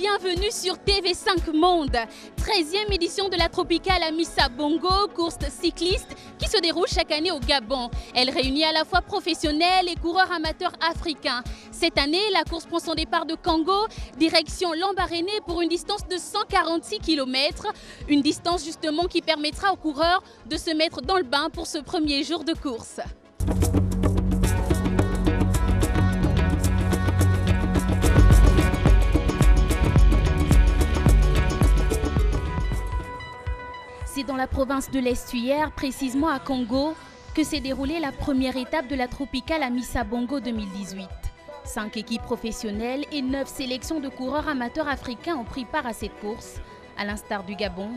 bienvenue sur TV5 Monde. 13e édition de la Tropicale Amissa Bongo, course cycliste qui se déroule chaque année au Gabon. Elle réunit à la fois professionnels et coureurs amateurs africains. Cette année, la course prend son départ de Congo, direction Lambaréné pour une distance de 146 km. Une distance justement qui permettra aux coureurs de se mettre dans le bain pour ce premier jour de course. C'est dans la province de l'Estuaire, précisément à Congo, que s'est déroulée la première étape de la Tropicale Amissa Bongo 2018. 5 équipes professionnelles et 9 sélections de coureurs amateurs africains ont pris part à cette course, à l'instar du Gabon,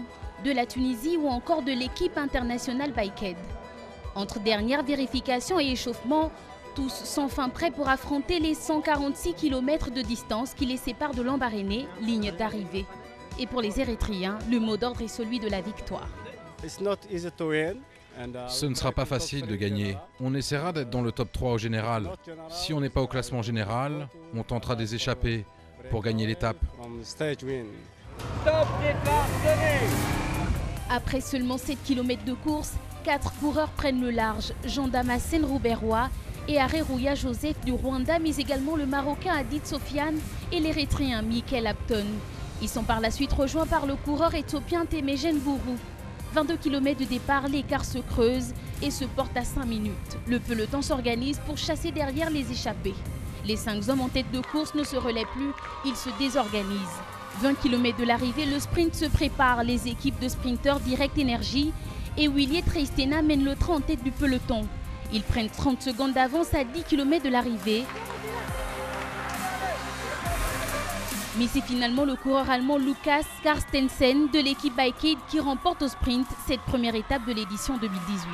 de la Tunisie ou encore de l'équipe internationale Biked. Entre dernière vérification et échauffement, tous sont fin prêts pour affronter les 146 km de distance qui les séparent de Lambaréné, ligne d'arrivée. Et pour les Érythréens, le mot d'ordre est celui de la victoire. Ce ne sera pas facile de gagner. On essaiera d'être dans le top 3 au général. Si on n'est pas au classement général, on tentera des échappées pour gagner l'étape. Après seulement 7 km de course, 4 coureurs prennent le large. Jean Damascène Rouberrois et Areruya Joseph du Rwanda, mais également le Marocain Hadid Sofiane et l'Érythréen Michael Apton. Ils sont par la suite rejoints par le coureur éthiopien Temegen Bourou. 22 km de départ, l'écart se creuse et se porte à 5 minutes. Le peloton s'organise pour chasser derrière les échappés. Les 5 hommes en tête de course ne se relaient plus, ils se désorganisent. 20 km de l'arrivée, le sprint se prépare. Les équipes de sprinteurs Direct Energy et Willier Tristena mènent le train en tête du peloton. Ils prennent 30 secondes d'avance à 10 km de l'arrivée. Mais c'est finalement le coureur allemand Lukas Carstensen de l'équipe Biked qui remporte au sprint cette première étape de l'édition 2018.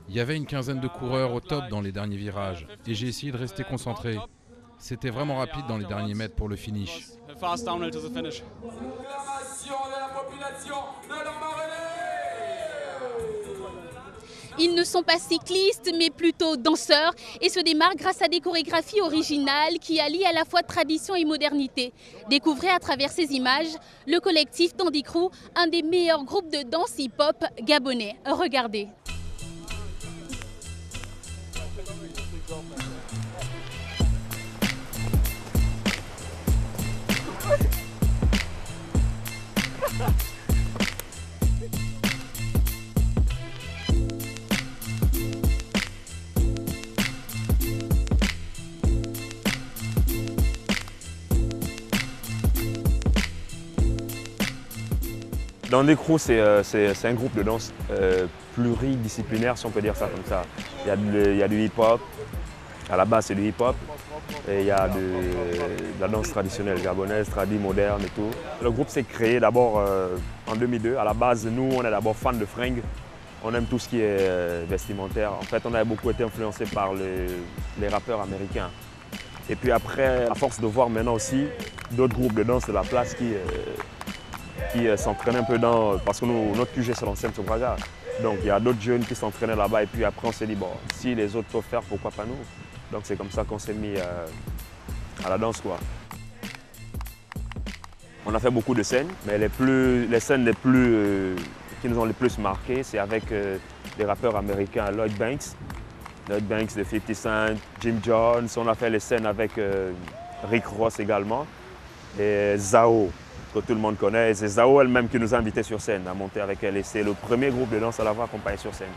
Il y avait une quinzaine de coureurs au top dans les derniers virages et j'ai essayé de rester concentré. C'était vraiment rapide dans les derniers mètres pour le finish. Ils ne sont pas cyclistes, mais plutôt danseurs et se démarquent grâce à des chorégraphies originales qui allient à la fois tradition et modernité. Découvrez à travers ces images le collectif Tandy Crew, un des meilleurs groupes de danse hip-hop gabonais. Regardez. Tandy Crew, c'est un groupe de danse pluridisciplinaire, si on peut dire ça comme ça. Il y a du hip-hop, à la base c'est du hip-hop, et il y a de la danse traditionnelle gabonaise, tradi, moderne et tout. Le groupe s'est créé d'abord en 2002. À la base, nous, on est d'abord fans de fringues. On aime tout ce qui est vestimentaire. En fait, on a beaucoup été influencés par les rappeurs américains. Et puis après, à force de voir maintenant aussi d'autres groupes de danse de la place qui s'entraînent un peu dans... Parce que notre QG c'est l'ancienne Sobraga. Donc il y a d'autres jeunes qui s'entraînaient là-bas et puis après on s'est dit, bon, si les autres peuvent faire, pourquoi pas nous? Donc c'est comme ça qu'on s'est mis à la danse, quoi. On a fait beaucoup de scènes, mais les scènes qui nous ont les plus marquées, c'est avec des rappeurs américains, Lloyd Banks de 50 Cent, Jim Jones. On a fait les scènes avec Rick Ross également et Zao, que tout le monde connaît. C'est Zao elle-même qui nous a invités sur scène, à monter avec elle. Et c'est le premier groupe de danse à l'avoir accompagné sur scène.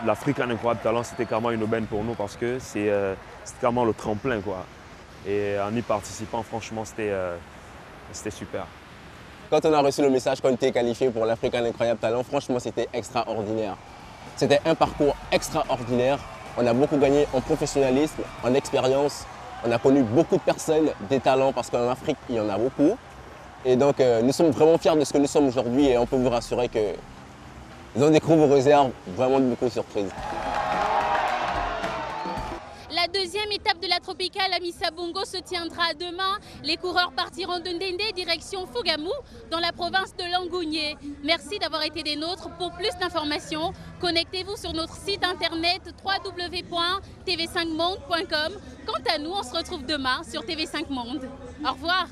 L'Afrique en incroyable talent, c'était carrément une aubaine pour nous parce que c'est carrément le tremplin, quoi. Et en y participant, franchement, c'était super. Quand on a reçu le message qu'on était qualifié pour l'Afrique en incroyable talent, franchement, c'était extraordinaire. C'était un parcours extraordinaire. On a beaucoup gagné en professionnalisme, en expérience. On a connu beaucoup de personnes, des talents, parce qu'en Afrique, il y en a beaucoup. Et donc, nous sommes vraiment fiers de ce que nous sommes aujourd'hui et on peut vous rassurer que Tandy Crew vous réserve vraiment beaucoup de surprises. deuxième étape de la Tropicale Amissa Bongo se tiendra demain. Les coureurs partiront de Ndendé direction Fougamou dans la province de Langounié. Merci d'avoir été des nôtres. Pour plus d'informations, connectez-vous sur notre site internet www.tv5monde.com. Quant à nous, on se retrouve demain sur TV5 Monde. Au revoir.